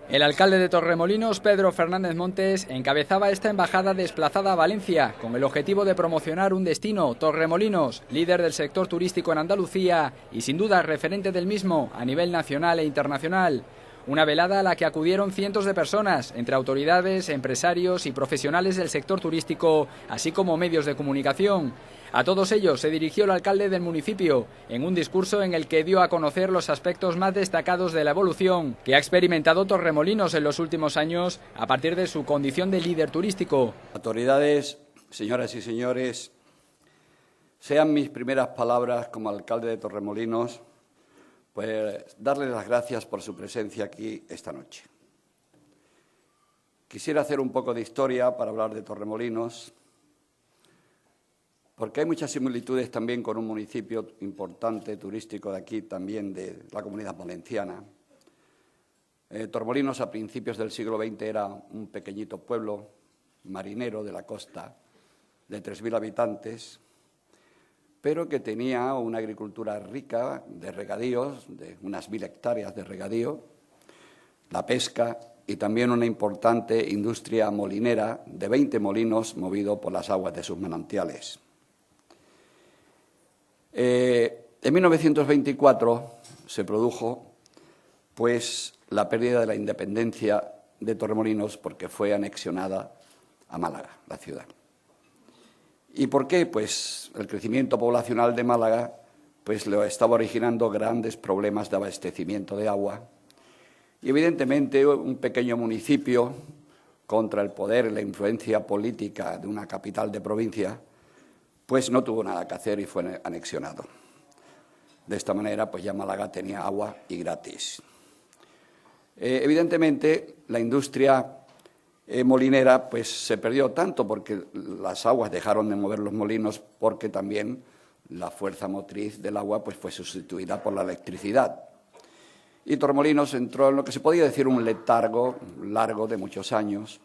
El alcalde de Torremolinos, Pedro Fernández Montes, encabezaba esta embajada desplazada a Valencia con el objetivo de promocionar un destino, Torremolinos, líder del sector turístico en Andalucía y sin duda referente del mismo a nivel nacional e internacional. Una velada a la que acudieron cientos de personas, entre autoridades, empresarios y profesionales del sector turístico, así como medios de comunicación. A todos ellos se dirigió el alcalde del municipio, en un discurso en el que dio a conocer los aspectos más destacados de la evolución que ha experimentado Torremolinos en los últimos años a partir de su condición de líder turístico. Autoridades, señoras y señores, sean mis primeras palabras como alcalde de Torremolinos, pues darles las gracias por su presencia aquí esta noche. Quisiera hacer un poco de historia para hablar de Torremolinos, porque hay muchas similitudes también con un municipio importante turístico de aquí, también de la Comunidad Valenciana. Torremolinos a principios del siglo XX era un pequeñito pueblo marinero de la costa de 3.000 habitantes, pero que tenía una agricultura rica de regadíos, de unas 1.000 hectáreas de regadío, la pesca y también una importante industria molinera de 20 molinos movidos por las aguas de sus manantiales. En 1924 se produjo pues la pérdida de la independencia de Torremolinos porque fue anexionada a Málaga, la ciudad. ¿Y por qué? Pues el crecimiento poblacional de Málaga pues lo estaba originando grandes problemas de abastecimiento de agua y evidentemente un pequeño municipio contra el poder y la influencia política de una capital de provincia pues no tuvo nada que hacer y fue anexionado. De esta manera pues ya Málaga tenía agua y gratis. Evidentemente la industria molinera pues se perdió tanto porque las aguas dejaron de mover los molinos porque también la fuerza motriz del agua pues fue sustituida por la electricidad. Y Torremolinos entró en lo que se podía decir un letargo largo de muchos años,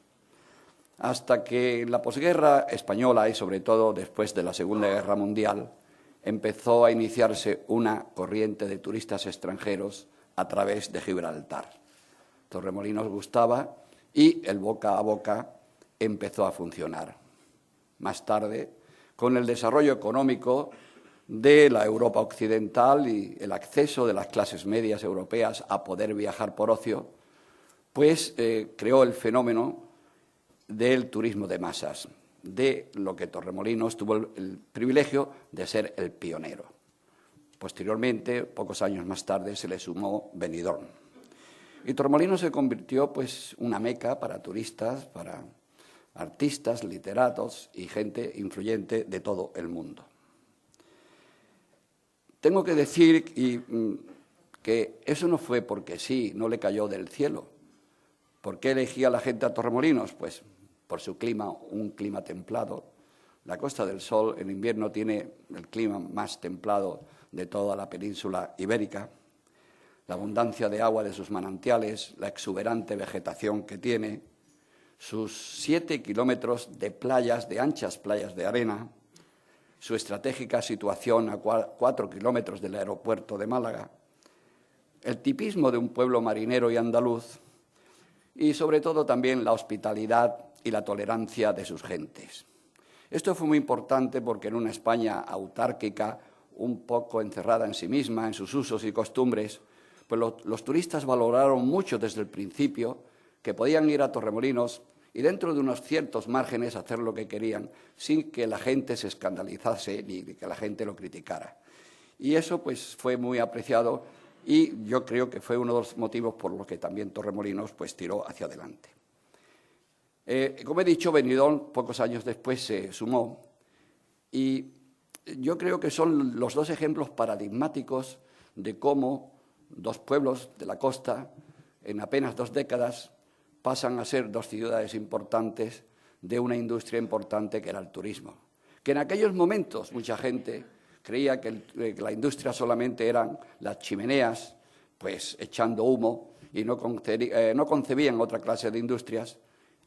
hasta que en la posguerra española y sobre todo después de la Segunda Guerra Mundial empezó a iniciarse una corriente de turistas extranjeros a través de Gibraltar. Torremolinos gustaba y el boca a boca empezó a funcionar. Más tarde, con el desarrollo económico de la Europa occidental y el acceso de las clases medias europeas a poder viajar por ocio, pues creó el fenómeno del turismo de masas, de lo que Torremolinos tuvo el privilegio de ser el pionero. Posteriormente, pocos años más tarde, se le sumó Benidorm. Y Torremolinos se convirtió pues una meca para turistas, para artistas, literatos y gente influyente de todo el mundo. Tengo que decir que eso no fue porque sí, no le cayó del cielo. ¿Por qué elegía la gente a Torremolinos? Pues por su clima, un clima templado. La Costa del Sol en invierno tiene el clima más templado de toda la península ibérica. La abundancia de agua de sus manantiales, la exuberante vegetación que tiene, sus 7 kilómetros de playas, de anchas playas de arena, su estratégica situación a 4 kilómetros del aeropuerto de Málaga, el tipismo de un pueblo marinero y andaluz y, sobre todo, también la hospitalidad y la tolerancia de sus gentes. Esto fue muy importante porque en una España autárquica, un poco encerrada en sí misma, en sus usos y costumbres, pues los turistas valoraron mucho desde el principio que podían ir a Torremolinos y dentro de unos ciertos márgenes hacer lo que querían sin que la gente se escandalizase ni que la gente lo criticara. Y eso pues fue muy apreciado y yo creo que fue uno de los motivos por los que también Torremolinos pues tiró hacia adelante. Como he dicho, Benidorm pocos años después se sumó y yo creo que son los dos ejemplos paradigmáticos de cómo dos pueblos de la costa en apenas 2 décadas pasan a ser 2 ciudades importantes de una industria importante que era el turismo. Que en aquellos momentos mucha gente creía que la industria solamente eran las chimeneas, pues echando humo y no concebían otra clase de industrias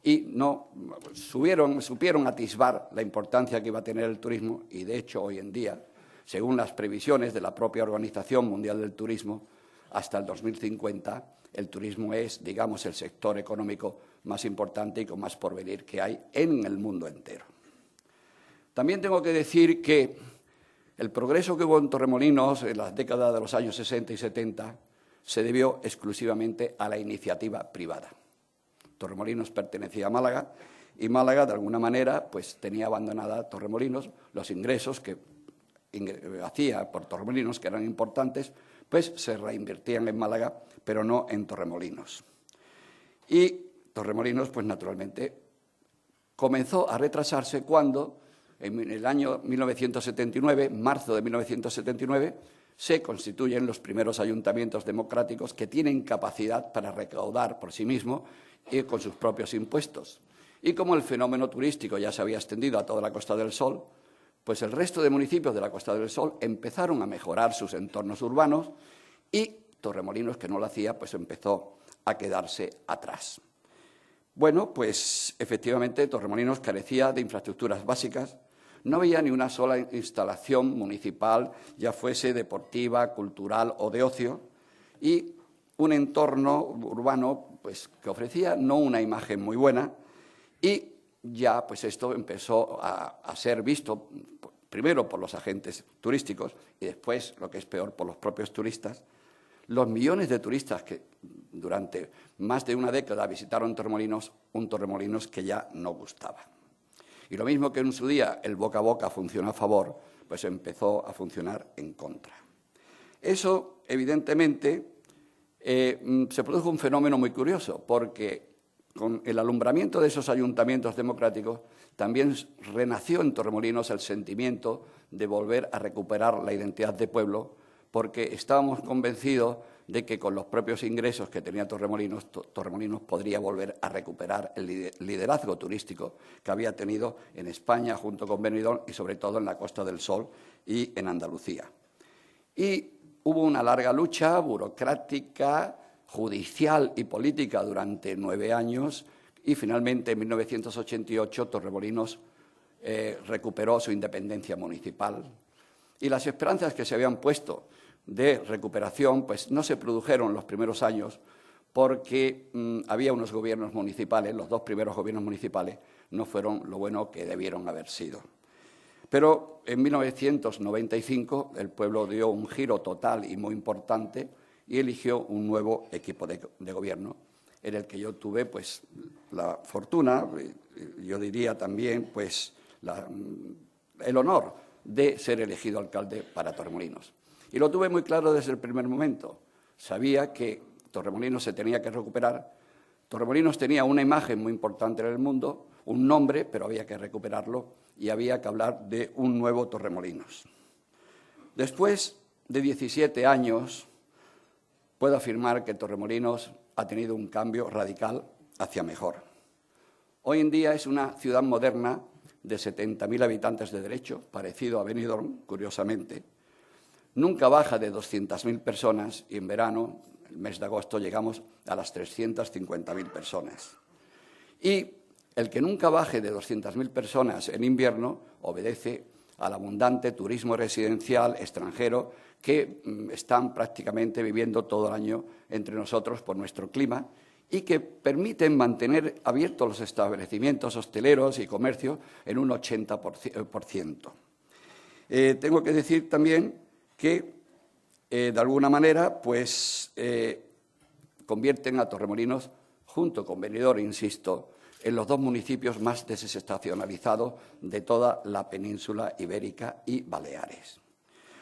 y no supieron atisbar la importancia que iba a tener el turismo y, de hecho, hoy en día, según las previsiones de la propia Organización Mundial del Turismo, hasta el 2050 el turismo es, digamos, el sector económico más importante y con más porvenir que hay en el mundo entero. También tengo que decir que el progreso que hubo en Torremolinos en las décadas de los años 60 y 70 se debió exclusivamente a la iniciativa privada. Torremolinos pertenecía a Málaga y Málaga, de alguna manera, pues tenía abandonada Torremolinos. Los ingresos que hacía por Torremolinos, que eran importantes, pues se reinvertían en Málaga, pero no en Torremolinos. Y Torremolinos, pues naturalmente, comenzó a retrasarse cuando, en el año 1979, marzo de 1979, se constituyen los primeros ayuntamientos democráticos que tienen capacidad para recaudar por sí mismos y con sus propios impuestos. Y como el fenómeno turístico ya se había extendido a toda la Costa del Sol, pues el resto de municipios de la Costa del Sol empezaron a mejorar sus entornos urbanos y Torremolinos, que no lo hacía, pues empezó a quedarse atrás. Bueno, pues efectivamente Torremolinos carecía de infraestructuras básicas, no había ni una sola instalación municipal, ya fuese deportiva, cultural o de ocio, y un entorno urbano pues, que ofrecía no una imagen muy buena, y ya pues esto empezó a ser visto primero por los agentes turísticos y después, lo que es peor, por los propios turistas. Los millones de turistas que durante más de una década visitaron Torremolinos, un Torremolinos que ya no gustaba. Y lo mismo que en su día el boca a boca funcionó a favor, pues empezó a funcionar en contra. Eso, evidentemente, se produjo un fenómeno muy curioso, porque con el alumbramiento de esos ayuntamientos democráticos también renació en Torremolinos el sentimiento de volver a recuperar la identidad de pueblo, porque estábamos convencidos de que con los propios ingresos que tenía Torremolinos, Torremolinos podría volver a recuperar el liderazgo turístico que había tenido en España junto con Benidorm y sobre todo en la Costa del Sol y en Andalucía. Y hubo una larga lucha burocrática, judicial y política durante 9 años y finalmente en 1988 Torremolinos recuperó su independencia municipal. Y las esperanzas que se habían puesto de recuperación pues no se produjeron los primeros años porque había unos gobiernos municipales, los 2 primeros gobiernos municipales no fueron lo bueno que debieron haber sido. Pero en 1995 el pueblo dio un giro total y muy importante y eligió un nuevo equipo de gobierno en el que yo tuve pues la fortuna, yo diría también pues el honor de ser elegido alcalde para Torremolinos. Y lo tuve muy claro desde el primer momento. Sabía que Torremolinos se tenía que recuperar. Torremolinos tenía una imagen muy importante en el mundo, un nombre, pero había que recuperarlo y había que hablar de un nuevo Torremolinos. Después de 17 años, puedo afirmar que Torremolinos ha tenido un cambio radical hacia mejor. Hoy en día es una ciudad moderna de 70.000 habitantes de derecho, parecido a Benidorm, curiosamente. Nunca baja de 200.000 personas y en verano, el mes de agosto, llegamos a las 350.000 personas. Y el que nunca baje de 200.000 personas en invierno obedece al abundante turismo residencial extranjero que están prácticamente viviendo todo el año entre nosotros por nuestro clima y que permiten mantener abiertos los establecimientos hosteleros y comercio en un 80%. Tengo que decir también que, de alguna manera, pues convierten a Torremolinos, junto con Benidorm, insisto, en los 2 municipios más desestacionalizados de toda la península ibérica y Baleares.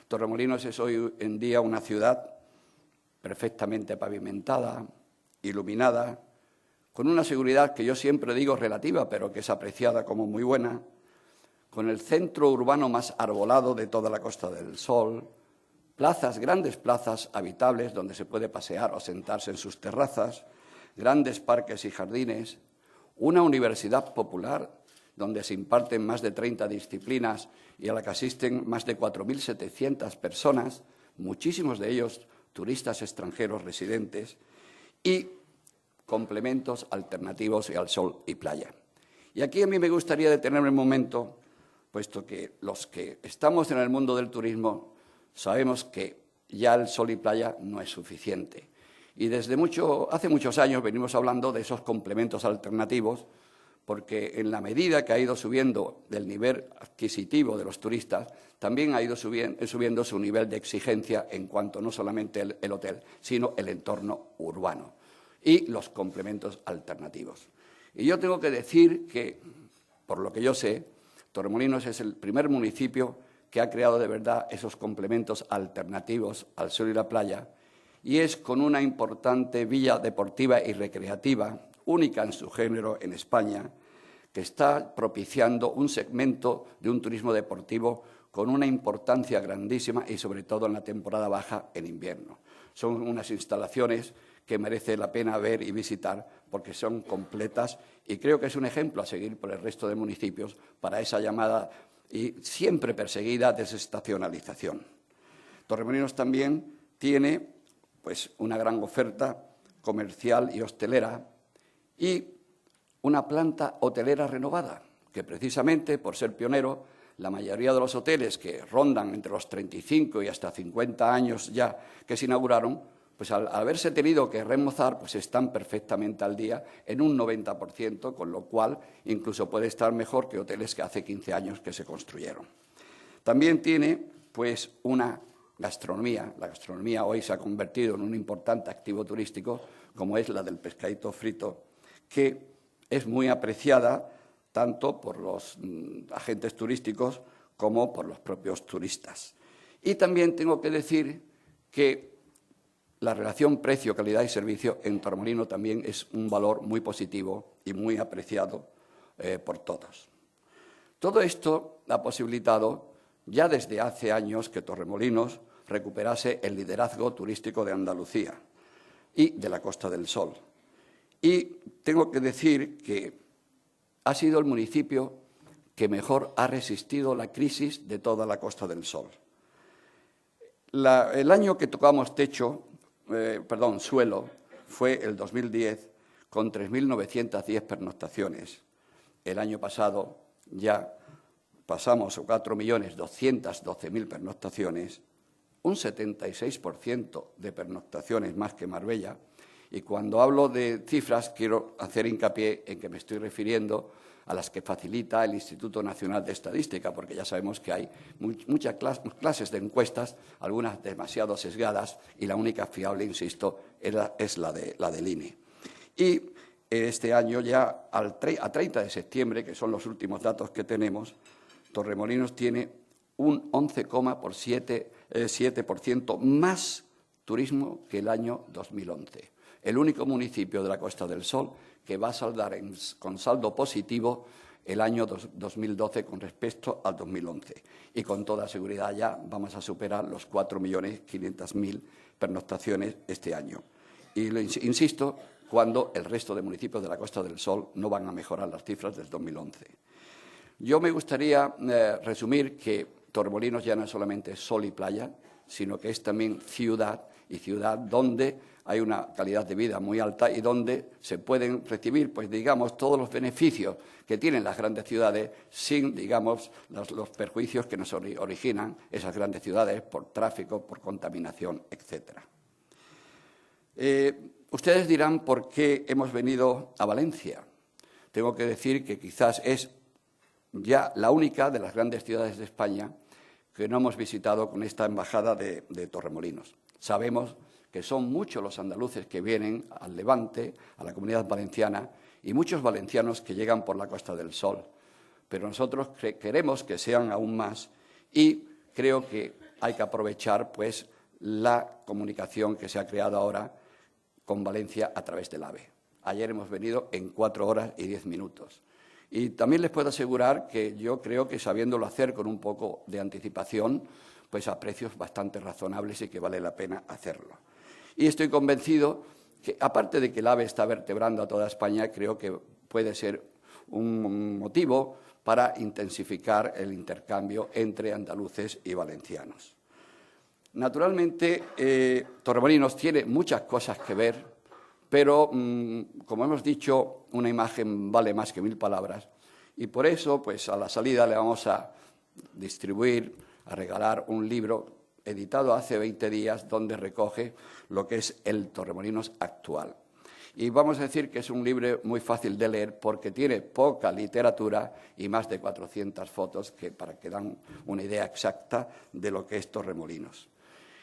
Torremolinos es hoy en día una ciudad perfectamente pavimentada, iluminada, con una seguridad que yo siempre digo relativa, pero que es apreciada como muy buena, con el centro urbano más arbolado de toda la Costa del Sol, plazas, grandes plazas habitables donde se puede pasear o sentarse en sus terrazas, grandes parques y jardines, una universidad popular donde se imparten más de 30 disciplinas y a la que asisten más de 4.700 personas, muchísimos de ellos turistas extranjeros residentes, y complementos alternativos al sol y playa. Y aquí a mí me gustaría detenerme un momento, puesto que los que estamos en el mundo del turismo sabemos que ya el sol y playa no es suficiente Y hace muchos años venimos hablando de esos complementos alternativos, porque en la medida que ha ido subiendo el nivel adquisitivo de los turistas, también ha ido subiendo su nivel de exigencia en cuanto no solamente el hotel, sino el entorno urbano y los complementos alternativos. Y yo tengo que decir que, por lo que yo sé, Torremolinos es el primer municipio que ha creado de verdad esos complementos alternativos al sol y la playa, y es con una importante villa deportiva y recreativa, única en su género en España, que está propiciando un segmento de un turismo deportivo con una importancia grandísima y, sobre todo, en la temporada baja, en invierno. Son unas instalaciones que merece la pena ver y visitar porque son completas y creo que es un ejemplo a seguir por el resto de municipios para esa llamada y siempre perseguida desestacionalización. Torremolinos también tiene pues una gran oferta comercial y hostelera y una planta hotelera renovada, que precisamente por ser pionero, la mayoría de los hoteles que rondan entre los 35 y hasta 50 años ya que se inauguraron, pues al haberse tenido que remozar, pues están perfectamente al día en un 90%, con lo cual incluso puede estar mejor que hoteles que hace 15 años que se construyeron. También tiene pues una gastronomía. La gastronomía hoy se ha convertido en un importante activo turístico, como es la del pescadito frito, que es muy apreciada tanto por los agentes turísticos como por los propios turistas. Y también tengo que decir que la relación precio, calidad y servicio en Torremolinos también es un valor muy positivo y muy apreciado por todos. Todo esto ha posibilitado ya desde hace años que Torremolinos recuperase el liderazgo turístico de Andalucía y de la Costa del Sol. Y tengo que decir que ha sido el municipio que mejor ha resistido la crisis de toda la Costa del Sol. El año que tocamos suelo, fue el 2010, con 3.910 pernoctaciones. El año pasado ya pasamos a 4.212.000 pernoctaciones, un 76% de pernoctaciones más que Marbella. Y cuando hablo de cifras, quiero hacer hincapié en que me estoy refiriendo a las que facilita el Instituto Nacional de Estadística, porque ya sabemos que hay muchas clases de encuestas, algunas demasiado sesgadas, y la única fiable, insisto, es la del INE. Y este año ya, a 30 de septiembre, que son los últimos datos que tenemos, Torremolinos tiene un 11,7% más turismo que el año 2011. El único municipio de la Costa del Sol que va a saldar con saldo positivo el año 2012 con respecto al 2011. Y con toda seguridad ya vamos a superar los 4.500.000 pernoctaciones este año. Y lo insisto, cuando el resto de municipios de la Costa del Sol no van a mejorar las cifras del 2011. Yo me gustaría resumir que Torremolinos ya no es solamente sol y playa, sino que es también ciudad, y ciudad donde hay una calidad de vida muy alta y donde se pueden recibir, pues digamos, todos los beneficios que tienen las grandes ciudades sin, digamos, los perjuicios que nos originan esas grandes ciudades por tráfico, por contaminación, etcétera. Ustedes dirán por qué hemos venido a Valencia. Tengo que decir que quizás es ya la única de las grandes ciudades de España que no hemos visitado con esta embajada de Torremolinos. Sabemos que son muchos los andaluces que vienen al Levante, a la Comunidad Valenciana, y muchos valencianos que llegan por la Costa del Sol. Pero nosotros queremos que sean aún más y creo que hay que aprovechar pues, la comunicación que se ha creado ahora con Valencia a través del AVE. Ayer hemos venido en 4 horas y 10 minutos. Y también les puedo asegurar que yo creo que sabiéndolo hacer con un poco de anticipación, pues a precios bastante razonables y que vale la pena hacerlo. Y estoy convencido que, aparte de que el AVE está vertebrando a toda España, creo que puede ser un motivo para intensificar el intercambio entre andaluces y valencianos. Naturalmente, Torremolinos tiene muchas cosas que ver, pero, como hemos dicho, una imagen vale más que 1000 palabras. Y por eso, pues a la salida le vamos a distribuir, a regalar un libro editado hace 20 días, donde recoge lo que es el Torremolinos actual. Y vamos a decir que es un libro muy fácil de leer porque tiene poca literatura y más de 400 fotos para que dan una idea exacta de lo que es Torremolinos.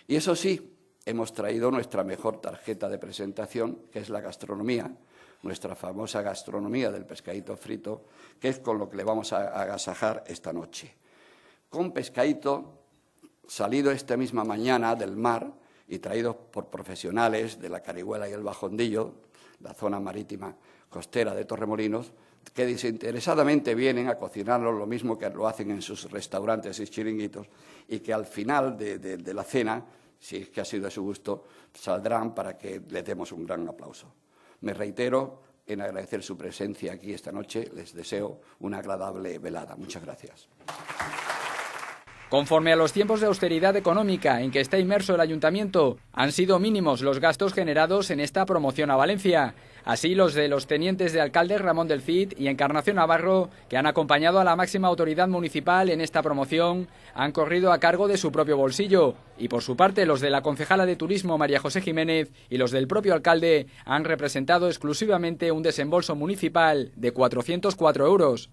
Y eso sí, hemos traído nuestra mejor tarjeta de presentación, que es la gastronomía, nuestra famosa gastronomía del pescadito frito, que es con lo que le vamos a agasajar esta noche. Con pescadito salido esta misma mañana del mar y traído por profesionales de la Carihuela y el Bajondillo, la zona marítima costera de Torremolinos, que desinteresadamente vienen a cocinarlo lo mismo que lo hacen en sus restaurantes y chiringuitos, y que al final de la cena, si es que ha sido de su gusto, saldrán para que les demos un gran aplauso. Me reitero en agradecer su presencia aquí esta noche. Les deseo una agradable velada. Muchas gracias. Conforme a los tiempos de austeridad económica en que está inmerso el Ayuntamiento, han sido mínimos los gastos generados en esta promoción a Valencia. Así, los de los tenientes de alcalde Ramón del Cid y Encarnación Navarro, que han acompañado a la máxima autoridad municipal en esta promoción, han corrido a cargo de su propio bolsillo. Y por su parte, los de la concejala de Turismo María José Jiménez y los del propio alcalde han representado exclusivamente un desembolso municipal de 404 euros.